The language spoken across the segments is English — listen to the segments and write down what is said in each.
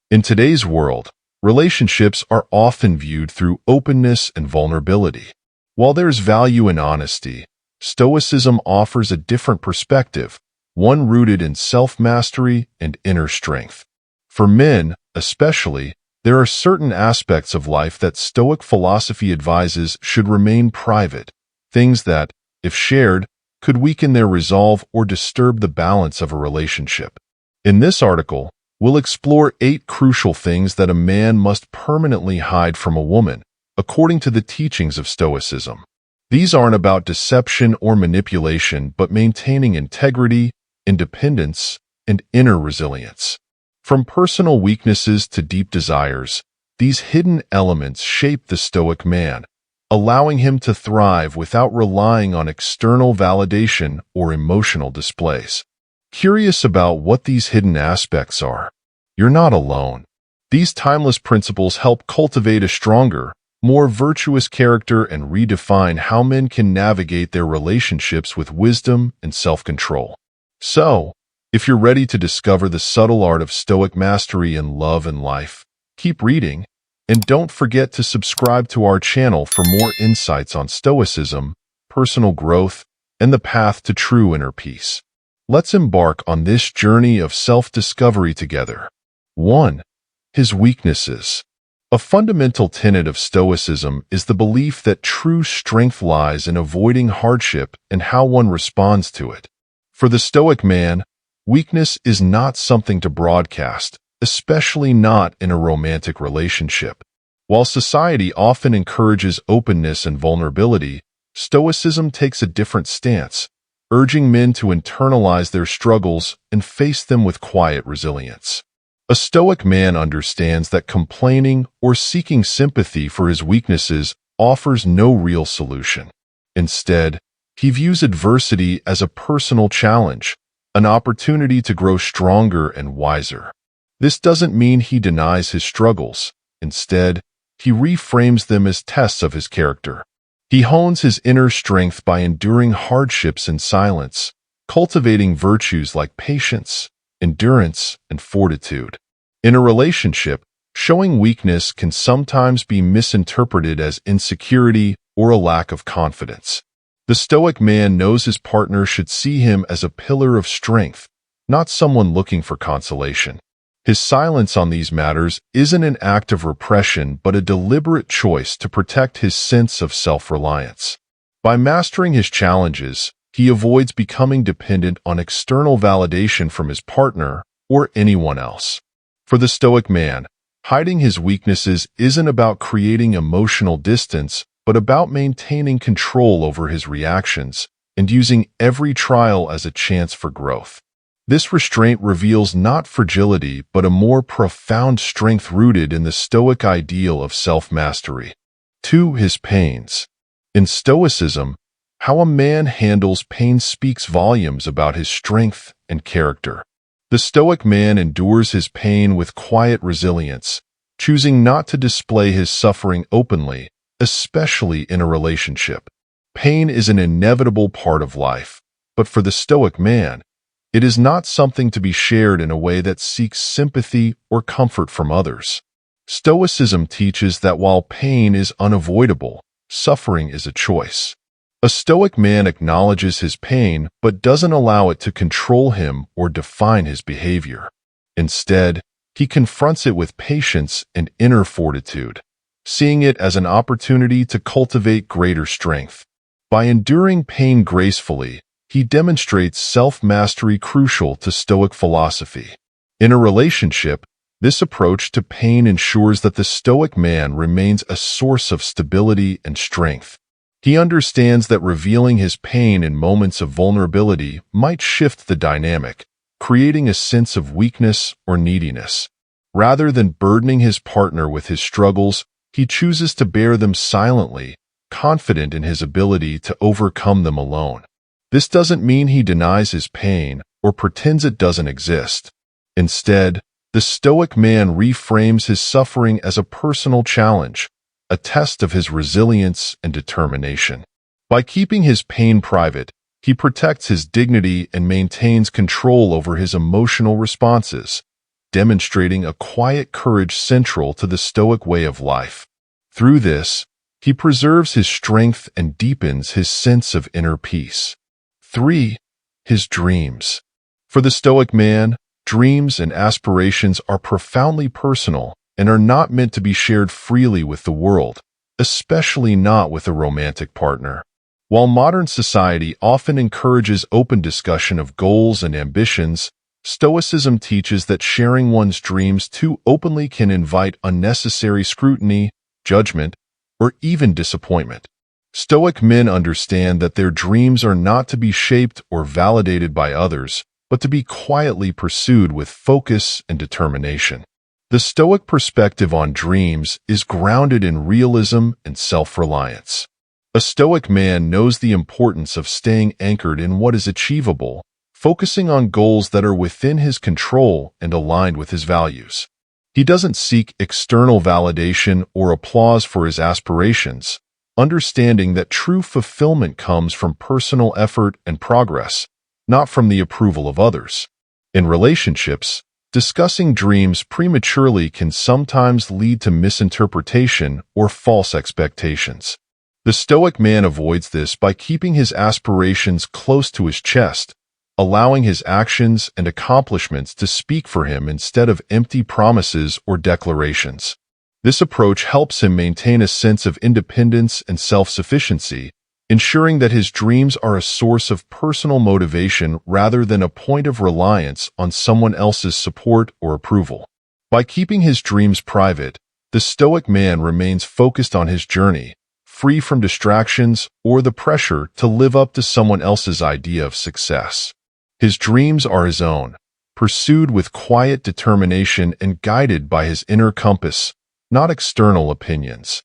In today's world, relationships are often viewed through openness and vulnerability. While there's value in honesty, Stoicism offers a different perspective, one rooted in self-mastery and inner strength. For men, especially, there are certain aspects of life that Stoic philosophy advises should remain private, things that, if shared, could weaken their resolve or disturb the balance of a relationship. In this article, we'll explore 8 crucial things that a man must permanently hide from a woman, according to the teachings of Stoicism. These aren't about deception or manipulation, but maintaining integrity, independence, and inner resilience. From personal weaknesses to deep desires, these hidden elements shape the Stoic man, allowing him to thrive without relying on external validation or emotional displays. Curious about what these hidden aspects are? You're not alone. These timeless principles help cultivate a stronger, more virtuous character and redefine how men can navigate their relationships with wisdom and self-control. So, if you're ready to discover the subtle art of Stoic mastery in love and life, keep reading, and don't forget to subscribe to our channel for more insights on Stoicism, personal growth, and the path to true inner peace. Let's embark on this journey of self-discovery together. 1. His weaknesses. A fundamental tenet of Stoicism is the belief that true strength lies in avoiding hardship and how one responds to it. For the Stoic man, weakness is not something to broadcast, especially not in a romantic relationship. While society often encourages openness and vulnerability, Stoicism takes a different stance, urging men to internalize their struggles and face them with quiet resilience. A Stoic man understands that complaining or seeking sympathy for his weaknesses offers no real solution. Instead, he views adversity as a personal challenge, an opportunity to grow stronger and wiser. This doesn't mean he denies his struggles. Instead, he reframes them as tests of his character. He hones his inner strength by enduring hardships in silence, cultivating virtues like patience, endurance, and fortitude. In a relationship, showing weakness can sometimes be misinterpreted as insecurity or a lack of confidence. The Stoic man knows his partner should see him as a pillar of strength, not someone looking for consolation. His silence on these matters isn't an act of repression but a deliberate choice to protect his sense of self-reliance. By mastering his challenges, he avoids becoming dependent on external validation from his partner or anyone else. For the Stoic man, hiding his weaknesses isn't about creating emotional distance, but about maintaining control over his reactions and using every trial as a chance for growth. This restraint reveals not fragility, but a more profound strength rooted in the Stoic ideal of self-mastery. 2. His pains. In Stoicism, how a man handles pain speaks volumes about his strength and character. The Stoic man endures his pain with quiet resilience, choosing not to display his suffering openly, especially in a relationship. Pain is an inevitable part of life, but for the Stoic man, it is not something to be shared in a way that seeks sympathy or comfort from others. Stoicism teaches that while pain is unavoidable, suffering is a choice. A Stoic man acknowledges his pain but doesn't allow it to control him or define his behavior. Instead, he confronts it with patience and inner fortitude, seeing it as an opportunity to cultivate greater strength. By enduring pain gracefully, he demonstrates self-mastery crucial to Stoic philosophy. In a relationship, this approach to pain ensures that the Stoic man remains a source of stability and strength. He understands that revealing his pain in moments of vulnerability might shift the dynamic, creating a sense of weakness or neediness. Rather than burdening his partner with his struggles, he chooses to bear them silently, confident in his ability to overcome them alone. This doesn't mean he denies his pain or pretends it doesn't exist. Instead, the Stoic man reframes his suffering as a personal challenge, a test of his resilience and determination. By keeping his pain private, he protects his dignity and maintains control over his emotional responses, demonstrating a quiet courage central to the Stoic way of life. Through this, he preserves his strength and deepens his sense of inner peace. 3. His dreams. For the Stoic man, dreams and aspirations are profoundly personal and are not meant to be shared freely with the world, especially not with a romantic partner. While modern society often encourages open discussion of goals and ambitions, Stoicism teaches that sharing one's dreams too openly can invite unnecessary scrutiny, judgment, or even disappointment. Stoic men understand that their dreams are not to be shaped or validated by others, but to be quietly pursued with focus and determination. The Stoic perspective on dreams is grounded in realism and self-reliance. A Stoic man knows the importance of staying anchored in what is achievable, focusing on goals that are within his control and aligned with his values. He doesn't seek external validation or applause for his aspirations, understanding that true fulfillment comes from personal effort and progress, not from the approval of others. In relationships, discussing dreams prematurely can sometimes lead to misinterpretation or false expectations. The Stoic man avoids this by keeping his aspirations close to his chest, allowing his actions and accomplishments to speak for him instead of empty promises or declarations. This approach helps him maintain a sense of independence and self-sufficiency, ensuring that his dreams are a source of personal motivation rather than a point of reliance on someone else's support or approval. By keeping his dreams private, the Stoic man remains focused on his journey, free from distractions or the pressure to live up to someone else's idea of success. His dreams are his own, pursued with quiet determination and guided by his inner compass, not external opinions.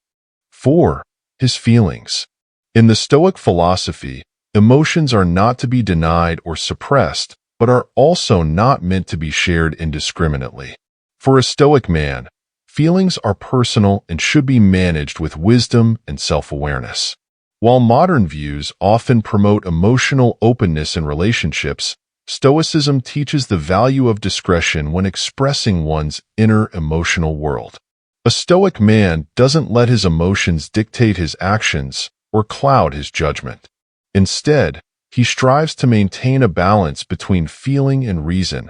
4. His feelings. In the Stoic philosophy, emotions are not to be denied or suppressed, but are also not meant to be shared indiscriminately. For a Stoic man, feelings are personal and should be managed with wisdom and self-awareness. While modern views often promote emotional openness in relationships, Stoicism teaches the value of discretion when expressing one's inner emotional world. A Stoic man doesn't let his emotions dictate his actions or cloud his judgment. Instead, he strives to maintain a balance between feeling and reason,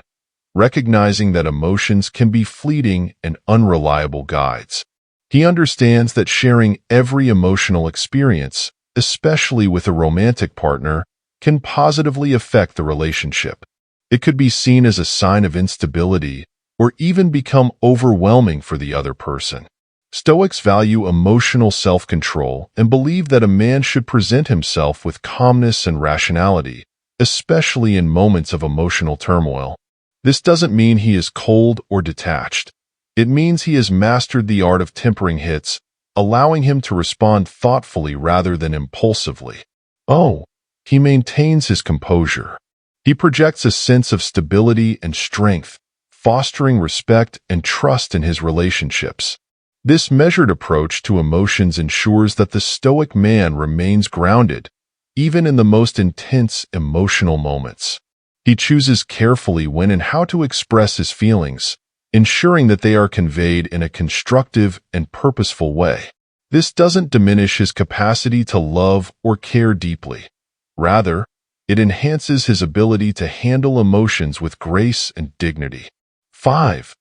recognizing that emotions can be fleeting and unreliable guides. He understands that sharing every emotional experience, especially with a romantic partner, can positively affect the relationship. It could be seen as a sign of instability or even become overwhelming for the other person. Stoics value emotional self-control and believe that a man should present himself with calmness and rationality, especially in moments of emotional turmoil. This doesn't mean he is cold or detached. It means he has mastered the art of tempering hits, allowing him to respond thoughtfully rather than impulsively. He maintains his composure. He projects a sense of stability and strength, fostering respect and trust in his relationships. This measured approach to emotions ensures that the Stoic man remains grounded, even in the most intense emotional moments. He chooses carefully when and how to express his feelings, ensuring that they are conveyed in a constructive and purposeful way. This doesn't diminish his capacity to love or care deeply. Rather, it enhances his ability to handle emotions with grace and dignity. 5.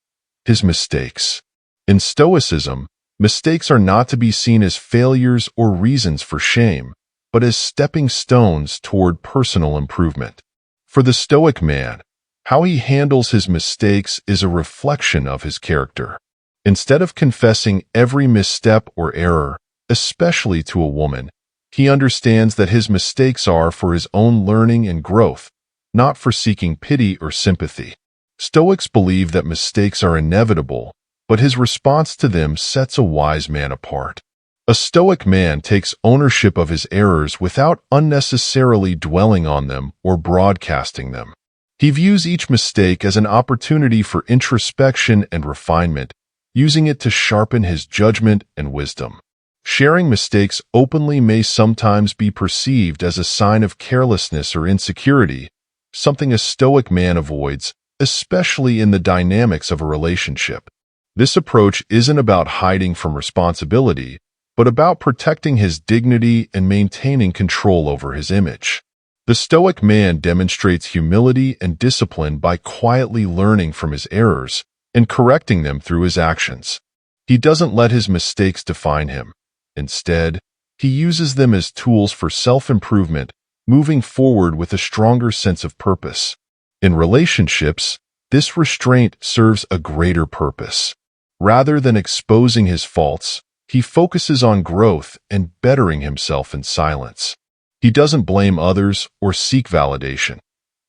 His mistakes. In Stoicism, mistakes are not to be seen as failures or reasons for shame, but as stepping stones toward personal improvement. For the Stoic man, how he handles his mistakes is a reflection of his character. Instead of confessing every misstep or error, especially to a woman, he understands that his mistakes are for his own learning and growth, not for seeking pity or sympathy. Stoics believe that mistakes are inevitable, but his response to them sets a wise man apart. A Stoic man takes ownership of his errors without unnecessarily dwelling on them or broadcasting them. He views each mistake as an opportunity for introspection and refinement, using it to sharpen his judgment and wisdom. Sharing mistakes openly may sometimes be perceived as a sign of carelessness or insecurity, something a Stoic man avoids, especially in the dynamics of a relationship. This approach isn't about hiding from responsibility, but about protecting his dignity and maintaining control over his image. The Stoic man demonstrates humility and discipline by quietly learning from his errors and correcting them through his actions. He doesn't let his mistakes define him. Instead, he uses them as tools for self-improvement, moving forward with a stronger sense of purpose. In relationships, this restraint serves a greater purpose. Rather than exposing his faults, he focuses on growth and bettering himself in silence. He doesn't blame others or seek validation.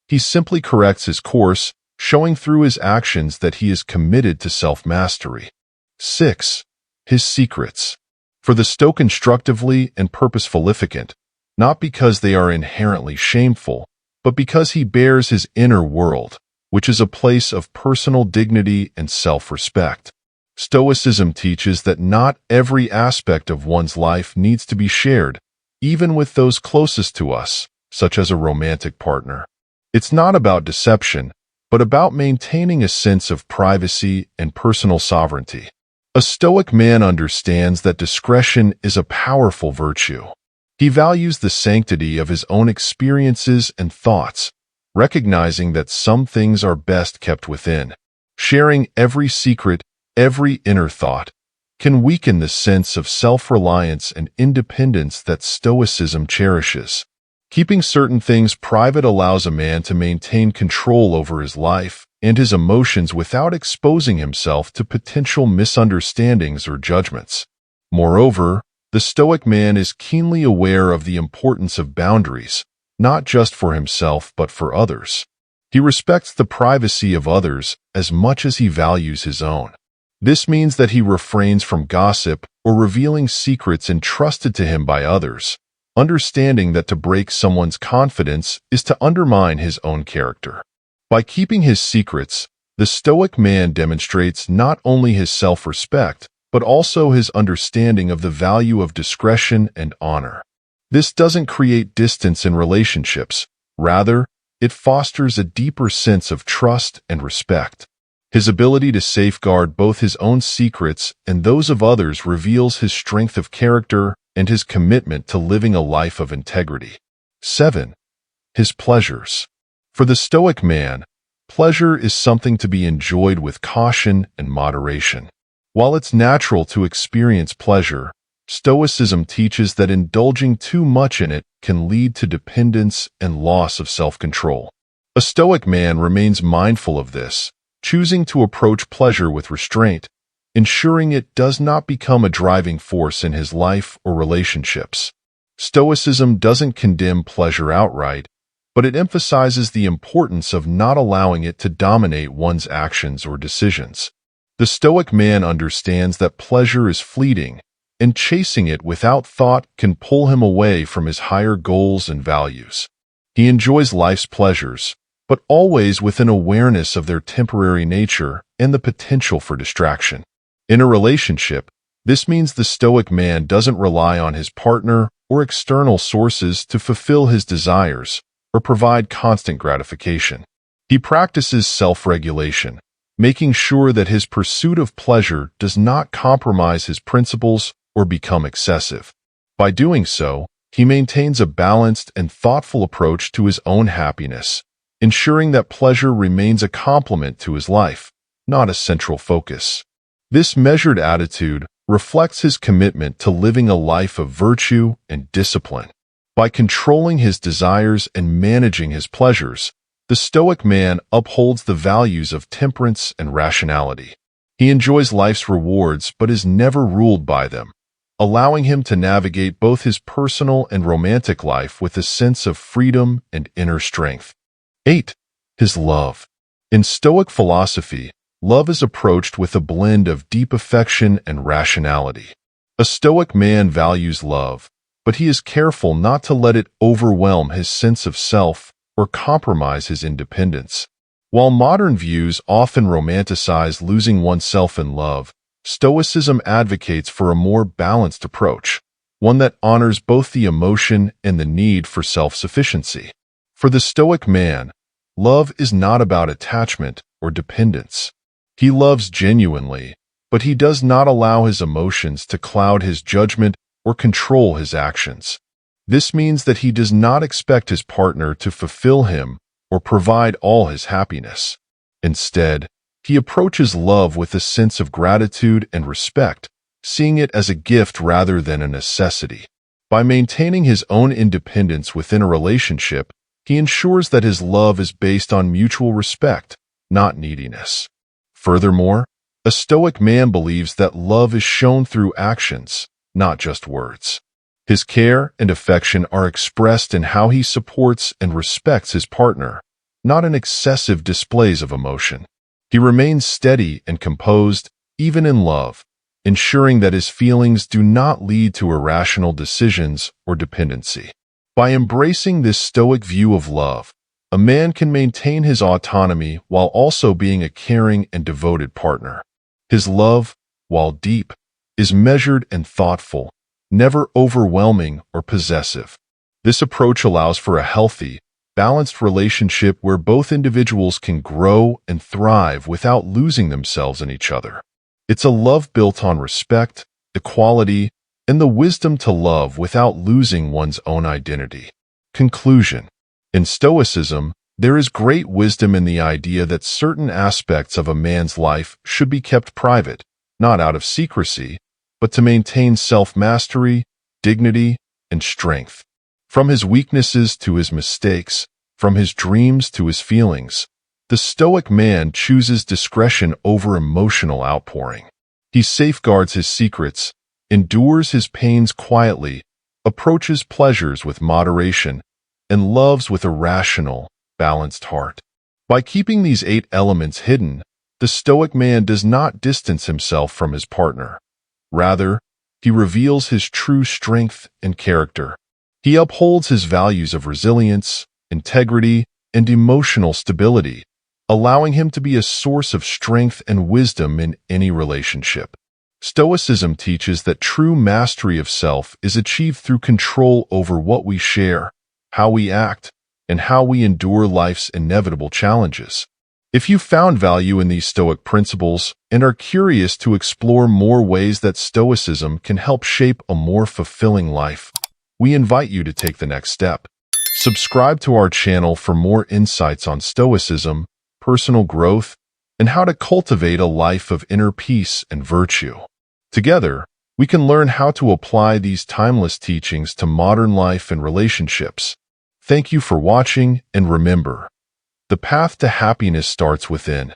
He simply corrects his course, showing through his actions that he is committed to self-mastery. 6. His secrets. For the Stoic constructively and purposefullificant, not because they are inherently shameful, but because he bears his inner world, which is a place of personal dignity and self-respect. Stoicism teaches that not every aspect of one's life needs to be shared, even with those closest to us, such as a romantic partner. It's not about deception, but about maintaining a sense of privacy and personal sovereignty. A Stoic man understands that discretion is a powerful virtue. He values the sanctity of his own experiences and thoughts, recognizing that some things are best kept within. Sharing every secret, every inner thought, can weaken the sense of self-reliance and independence that Stoicism cherishes. Keeping certain things private allows a man to maintain control over his life and his emotions without exposing himself to potential misunderstandings or judgments. Moreover, the Stoic man is keenly aware of the importance of boundaries, not just for himself but for others. He respects the privacy of others as much as he values his own. This means that he refrains from gossip or revealing secrets entrusted to him by others, understanding that to break someone's confidence is to undermine his own character. By keeping his secrets, the Stoic man demonstrates not only his self-respect, but also his understanding of the value of discretion and honor. This doesn't create distance in relationships. Rather, it fosters a deeper sense of trust and respect. His ability to safeguard both his own secrets and those of others reveals his strength of character and his commitment to living a life of integrity. 7. His pleasures. For the Stoic man, pleasure is something to be enjoyed with caution and moderation. While it's natural to experience pleasure, Stoicism teaches that indulging too much in it can lead to dependence and loss of self-control. A Stoic man remains mindful of this, choosing to approach pleasure with restraint, ensuring it does not become a driving force in his life or relationships. Stoicism doesn't condemn pleasure outright, but it emphasizes the importance of not allowing it to dominate one's actions or decisions. The Stoic man understands that pleasure is fleeting, and chasing it without thought can pull him away from his higher goals and values. He enjoys life's pleasures, but always with an awareness of their temporary nature and the potential for distraction. In a relationship, this means the Stoic man doesn't rely on his partner or external sources to fulfill his desires or provide constant gratification. He practices self-regulation, making sure that his pursuit of pleasure does not compromise his principles or become excessive. By doing so, he maintains a balanced and thoughtful approach to his own happiness, ensuring that pleasure remains a complement to his life, not a central focus. This measured attitude reflects his commitment to living a life of virtue and discipline. By controlling his desires and managing his pleasures, the Stoic man upholds the values of temperance and rationality. He enjoys life's rewards but is never ruled by them, allowing him to navigate both his personal and romantic life with a sense of freedom and inner strength. 8. His love. In Stoic philosophy, love is approached with a blend of deep affection and rationality. A Stoic man values love, but he is careful not to let it overwhelm his sense of self or compromise his independence. While modern views often romanticize losing oneself in love, Stoicism advocates for a more balanced approach, one that honors both the emotion and the need for self-sufficiency. For the Stoic man, Love is not about attachment or dependence. He loves genuinely, but he does not allow his emotions to cloud his judgment or control his actions. This means that he does not expect his partner to fulfill him or provide all his happiness. Instead, he approaches love with a sense of gratitude and respect, seeing it as a gift rather than a necessity. By maintaining his own independence within a relationship, he ensures that his love is based on mutual respect, not neediness. Furthermore, a Stoic man believes that love is shown through actions, not just words. His care and affection are expressed in how he supports and respects his partner, not in excessive displays of emotion. He remains steady and composed, even in love, ensuring that his feelings do not lead to irrational decisions or dependency. By embracing this Stoic view of love, a man can maintain his autonomy while also being a caring and devoted partner. His love, while deep, is measured and thoughtful, never overwhelming or possessive. This approach allows for a healthy, balanced relationship where both individuals can grow and thrive without losing themselves in each other. It's a love built on respect, equality, and the wisdom to love without losing one's own identity. Conclusion. In Stoicism, there is great wisdom in the idea that certain aspects of a man's life should be kept private, not out of secrecy, but to maintain self-mastery, dignity, and strength. From his weaknesses to his mistakes, from his dreams to his feelings, the Stoic man chooses discretion over emotional outpouring. He safeguards his secrets, endures his pains quietly, approaches pleasures with moderation, and loves with a rational, balanced heart. By keeping these 8 elements hidden, the Stoic man does not distance himself from his partner. Rather, he reveals his true strength and character. He upholds his values of resilience, integrity, and emotional stability, allowing him to be a source of strength and wisdom in any relationship. Stoicism teaches that true mastery of self is achieved through control over what we share, how we act, and how we endure life's inevitable challenges. If you found value in these Stoic principles and are curious to explore more ways that Stoicism can help shape a more fulfilling life, we invite you to take the next step. Subscribe to our channel for more insights on Stoicism, personal growth, and how to cultivate a life of inner peace and virtue. Together, we can learn how to apply these timeless teachings to modern life and relationships. Thank you for watching, and remember, the path to happiness starts within.